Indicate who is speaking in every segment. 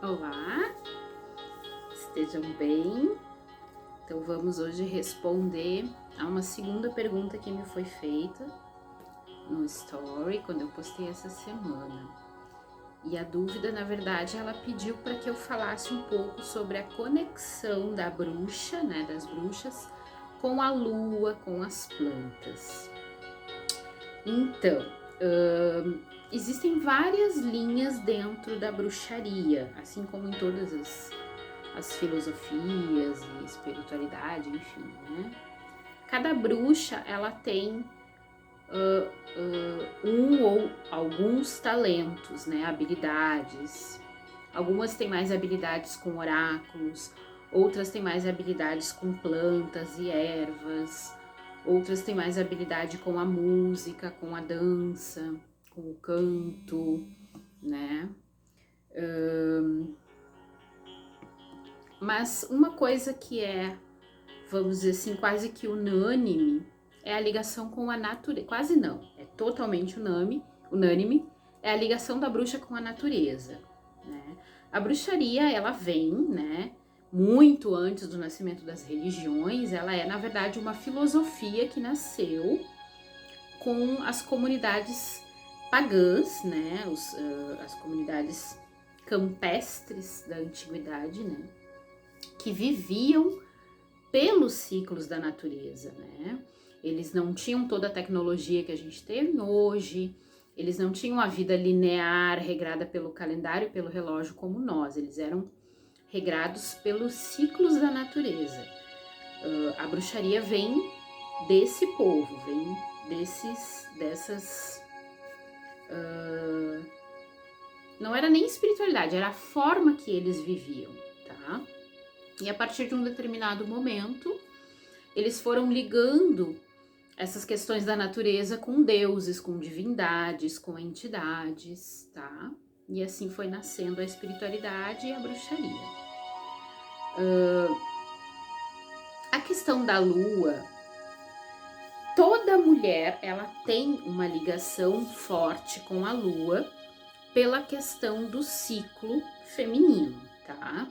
Speaker 1: Olá, estejam bem. Então vamos hoje responder a uma segunda pergunta que me foi feita no story quando eu postei essa semana. E a dúvida, na verdade, ela pediu para que eu falasse um pouco sobre a conexão da bruxa, né, das bruxas, com a lua, com as plantas. Então, existem várias linhas dentro da bruxaria, assim como em todas as filosofias e espiritualidade, enfim, né? Cada bruxa, ela tem um ou alguns talentos, né? Habilidades. Algumas têm mais habilidades com oráculos, outras têm mais habilidades com plantas e ervas, outras têm mais habilidade com a música, com a dança, com o canto, né? Mas uma coisa que é, vamos dizer assim, quase que unânime é a ligação com a natureza. Quase não, é totalmente unânime, é a ligação da bruxa com a natureza, né? A bruxaria, ela vem, né, muito antes do nascimento das religiões. Ela é, na verdade, uma filosofia que nasceu com as comunidades pagãs, né, as comunidades campestres da antiguidade, né, que viviam pelos ciclos da natureza, né? Eles não tinham toda a tecnologia que a gente tem hoje, eles não tinham a vida linear, regrada pelo calendário, pelo relógio como nós, eles eram regrados pelos ciclos da natureza. A bruxaria vem desse povo, vem dessas... não era nem espiritualidade, era a forma que eles viviam, tá? E a partir de um determinado momento, eles foram ligando essas questões da natureza com deuses, com divindades, com entidades, tá? E assim foi nascendo a espiritualidade e a bruxaria. A questão da lua, toda mulher, ela tem uma ligação forte com a lua pela questão do ciclo feminino, tá?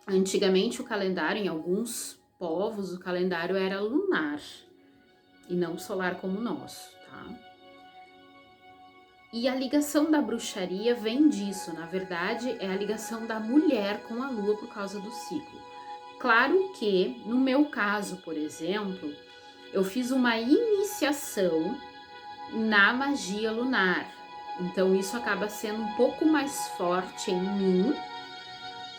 Speaker 1: Antigamente o calendário, em alguns povos, o calendário era lunar e não solar como o nosso, tá? E a ligação da bruxaria vem disso, na verdade é a ligação da mulher com a lua por causa do ciclo. Claro que, no meu caso, por exemplo, eu fiz uma iniciação na magia lunar, então isso acaba sendo um pouco mais forte em mim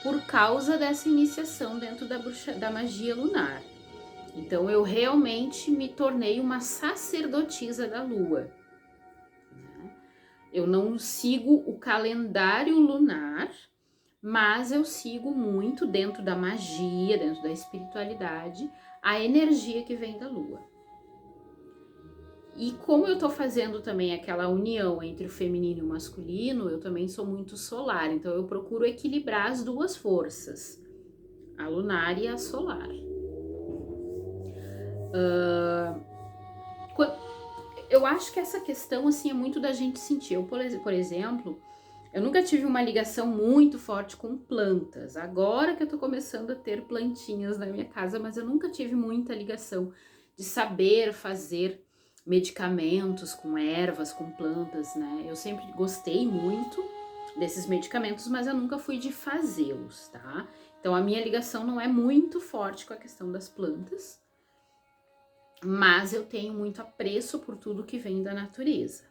Speaker 1: por causa dessa iniciação dentro da magia lunar. Então eu realmente me tornei uma sacerdotisa da lua. Eu não sigo o calendário lunar, mas eu sigo muito dentro da magia, dentro da espiritualidade, a energia que vem da lua. E como eu tô fazendo também aquela união entre o feminino e o masculino, eu também sou muito solar, então eu procuro equilibrar as duas forças, a lunar e a solar. Eu acho que essa questão assim é muito da gente sentir. Eu, por exemplo, eu nunca tive uma ligação muito forte com plantas. Agora que eu tô começando a ter plantinhas na minha casa, mas eu nunca tive muita ligação de saber fazer medicamentos com ervas, com plantas, né? Eu sempre gostei muito desses medicamentos, mas eu nunca fui de fazê-los, tá? Então a minha ligação não é muito forte com a questão das plantas, mas eu tenho muito apreço por tudo que vem da natureza.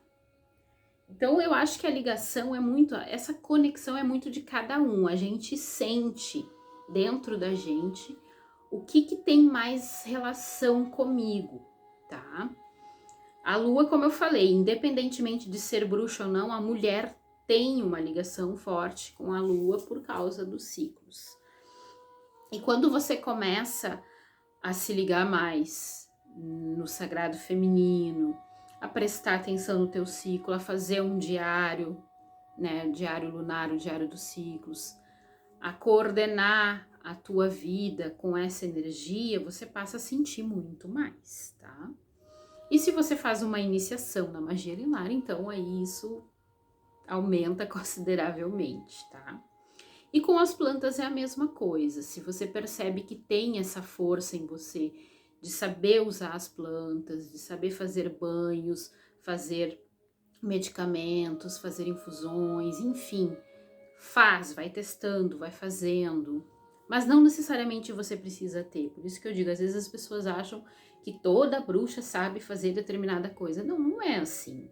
Speaker 1: Então eu acho que a ligação é muito, essa conexão é muito de cada um. A gente sente dentro da gente o que tem mais relação comigo, tá? A lua, como eu falei, independentemente de ser bruxa ou não, a mulher tem uma ligação forte com a lua por causa dos ciclos. E quando você começa a se ligar mais no sagrado feminino, a prestar atenção no teu ciclo, a fazer um diário, né, diário lunar, o diário dos ciclos, a coordenar a tua vida com essa energia, você passa a sentir muito mais, tá? E se você faz uma iniciação na magia lunar, então aí isso aumenta consideravelmente, tá? E com as plantas é a mesma coisa. Se você percebe que tem essa força em você de saber usar as plantas, de saber fazer banhos, fazer medicamentos, fazer infusões, enfim, vai testando, vai fazendo. Mas não necessariamente você precisa ter. Por isso que eu digo, às vezes as pessoas acham que toda bruxa sabe fazer determinada coisa. Não, não é assim.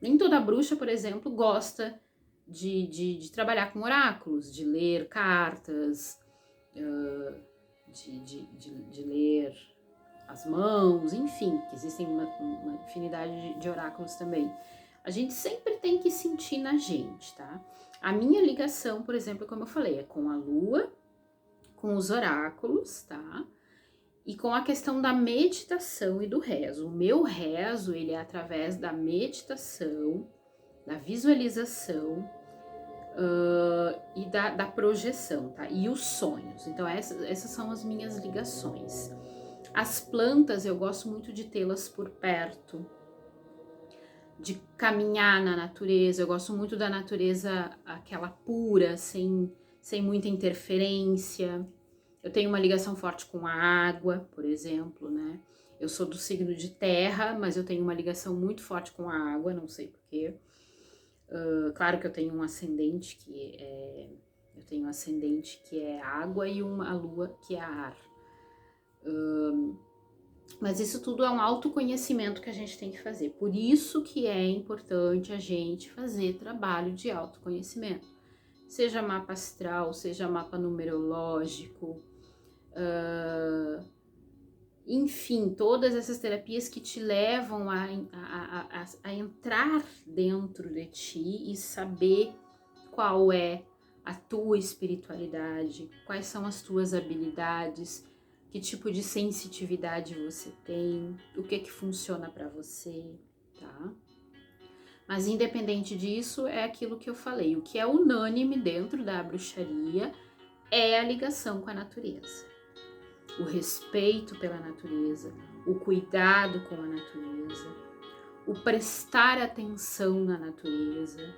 Speaker 1: Nem toda bruxa, por exemplo, gosta de trabalhar com oráculos, de ler cartas, de ler as mãos, enfim, que existem uma infinidade de oráculos também. A gente sempre tem que sentir na gente, tá? A minha ligação, por exemplo, como eu falei, é com a lua, com os oráculos, tá? E com a questão da meditação e do rezo. O meu rezo, ele é através da meditação, da visualização e da projeção, tá? E os sonhos. Então, essas são as minhas ligações. As plantas, eu gosto muito de tê-las por perto, de caminhar na natureza. Eu gosto muito da natureza, aquela pura, sem muita interferência. Eu tenho uma ligação forte com a água, por exemplo, né? Eu sou do signo de terra, mas eu tenho uma ligação muito forte com a água, não sei porquê. Claro que eu tenho um ascendente que é... Eu tenho um ascendente que é água e a lua que é ar. Mas isso tudo é um autoconhecimento que a gente tem que fazer. Por isso que é importante a gente fazer trabalho de autoconhecimento. Seja mapa astral, seja mapa numerológico, enfim, todas essas terapias que te levam a entrar dentro de ti e saber qual é a tua espiritualidade, quais são as tuas habilidades, que tipo de sensitividade você tem, o que funciona para você, tá? Mas independente disso, é aquilo que eu falei, o que é unânime dentro da bruxaria é a ligação com a natureza. O respeito pela natureza, o cuidado com a natureza, o prestar atenção na natureza.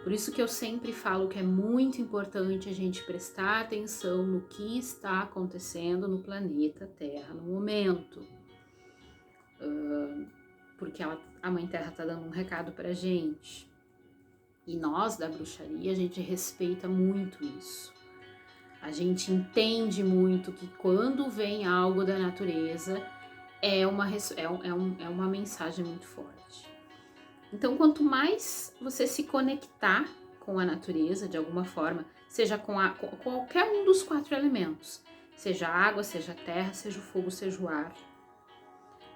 Speaker 1: Por isso que eu sempre falo que é muito importante a gente prestar atenção no que está acontecendo no planeta Terra no momento. Porque a Mãe Terra está dando um recado pra gente. E nós, da bruxaria, a gente respeita muito isso. A gente entende muito que quando vem algo da natureza, é uma mensagem muito forte. Então, quanto mais você se conectar com a natureza, de alguma forma, seja com qualquer um dos 4 elementos, seja a água, seja a terra, seja o fogo, seja o ar,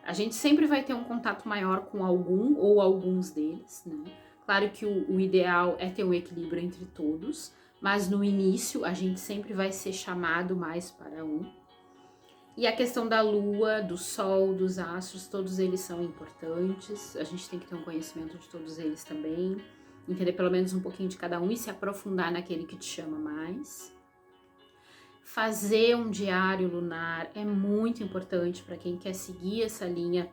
Speaker 1: a gente sempre vai ter um contato maior com algum ou alguns deles, né? Claro que o ideal é ter um equilíbrio entre todos, mas no início a gente sempre vai ser chamado mais para um. E a questão da lua, do sol, dos astros, todos eles são importantes. A gente tem que ter um conhecimento de todos eles também, entender pelo menos um pouquinho de cada um e se aprofundar naquele que te chama mais. Fazer um diário lunar é muito importante para quem quer seguir essa linha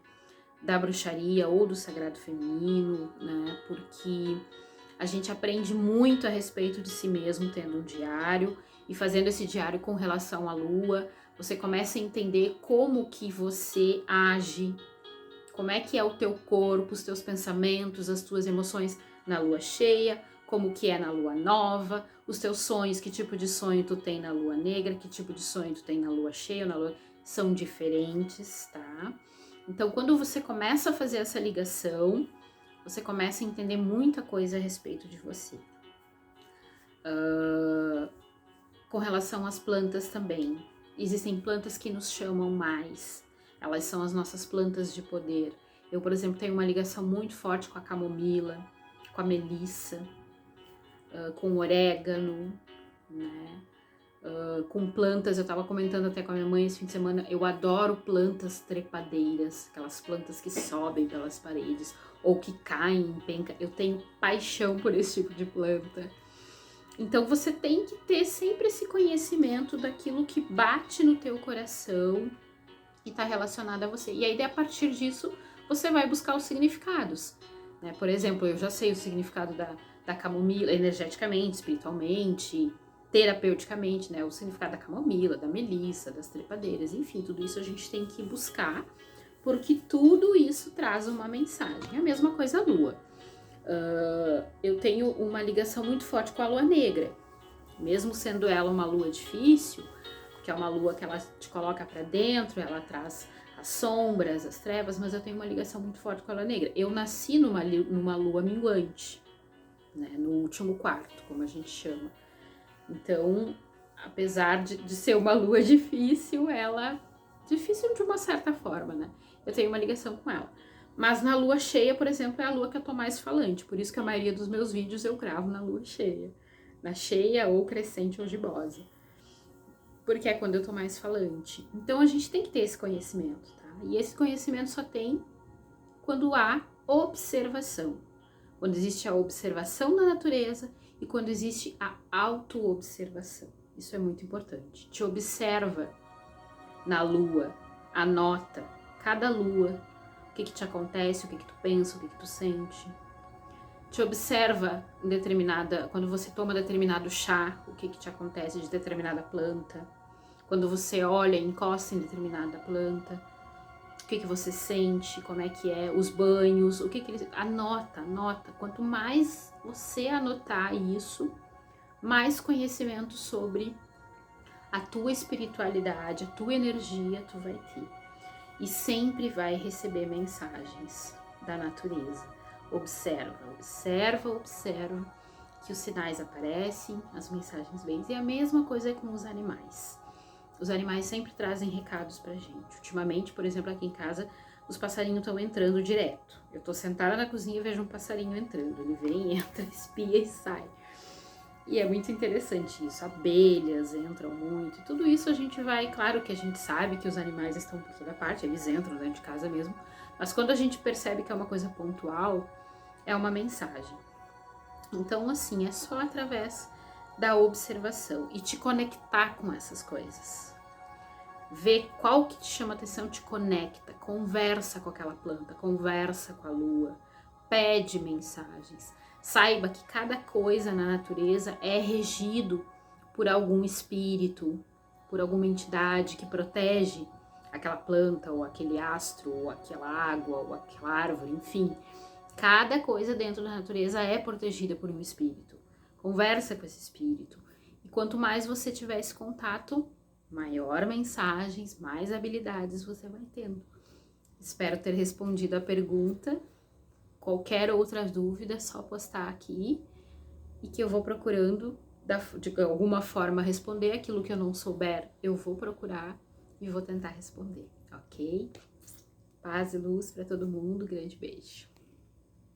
Speaker 1: da bruxaria ou do sagrado feminino, né? Porque a gente aprende muito a respeito de si mesmo tendo um diário e fazendo esse diário com relação à lua. Você começa a entender como que você age, como é que é o teu corpo, os teus pensamentos, as tuas emoções na lua cheia, como que é na lua nova, os teus sonhos, que tipo de sonho tu tem na lua negra, que tipo de sonho tu tem na lua cheia, são diferentes, tá? Então, quando você começa a fazer essa ligação, você começa a entender muita coisa a respeito de você. Com relação às plantas também, existem plantas que nos chamam mais, elas são as nossas plantas de poder. Eu, por exemplo, tenho uma ligação muito forte com a camomila, com a melissa, com o orégano, né? Com plantas, eu tava comentando até com a minha mãe esse fim de semana, eu adoro plantas trepadeiras, aquelas plantas que sobem pelas paredes ou que caem em penca. Eu tenho paixão por esse tipo de planta. Então você tem que ter sempre esse conhecimento daquilo que bate no teu coração e está relacionado a você. E aí, a partir disso, você vai buscar os significados, né? Por exemplo, eu já sei o significado da camomila, energeticamente, espiritualmente, terapeuticamente, né? O significado da camomila, da melissa, das trepadeiras, enfim, tudo isso a gente tem que buscar, porque tudo isso traz uma mensagem. A mesma coisa a lua. Eu tenho uma ligação muito forte com a lua negra, mesmo sendo ela uma lua difícil, que é uma lua que ela te coloca para dentro, ela traz as sombras, as trevas, mas eu tenho uma ligação muito forte com a lua negra. Eu nasci numa lua minguante, né, no último quarto, como a gente chama. Então, apesar de ser uma lua difícil, ela... difícil de uma certa forma, né? Eu tenho uma ligação com ela. Mas na lua cheia, por exemplo, é a lua que eu tô mais falante. Por isso que a maioria dos meus vídeos eu gravo na lua cheia. Na cheia ou crescente ou gibosa. Porque é quando eu tô mais falante. Então a gente tem que ter esse conhecimento, tá? E esse conhecimento só tem quando há observação. Quando existe a observação da natureza e quando existe a auto-observação. Isso é muito importante. Te observa na lua, anota cada lua, o que te acontece, o que tu pensa, o que tu sente. Te observa em determinada, quando você toma determinado chá, o que te acontece de determinada planta. Quando você olha, encosta em determinada planta, o que você sente, como é que é, os banhos, o que eles... Anota. Quanto mais você anotar isso, mais conhecimento sobre a tua espiritualidade, a tua energia tu vai ter. E sempre vai receber mensagens da natureza. Observa que os sinais aparecem, as mensagens vêm. E a mesma coisa é com os animais. Os animais sempre trazem recados pra gente. Ultimamente, por exemplo, aqui em casa, os passarinhos estão entrando direto. Eu tô sentada na cozinha e vejo um passarinho entrando. Ele vem, entra, espia e sai. E é muito interessante isso. Abelhas entram muito. E tudo isso a gente vai... Claro que a gente sabe que os animais estão por toda parte. Eles entram dentro de casa mesmo. Mas quando a gente percebe que é uma coisa pontual, é uma mensagem. Então, assim, é só através da observação e te conectar com essas coisas. Ver qual que te chama atenção, te conecta, conversa com aquela planta, conversa com a lua, pede mensagens. Saiba que cada coisa na natureza é regido por algum espírito, por alguma entidade que protege aquela planta, ou aquele astro, ou aquela água, ou aquela árvore, enfim. Cada coisa dentro da natureza é protegida por um espírito. Conversa com esse espírito. E quanto mais você tiver esse contato, maior mensagens, mais habilidades você vai tendo. Espero ter respondido a pergunta. Qualquer outra dúvida é só postar aqui e que eu vou procurando de alguma forma responder. Aquilo que eu não souber, eu vou procurar e vou tentar responder, ok? Paz e luz para todo mundo, grande beijo.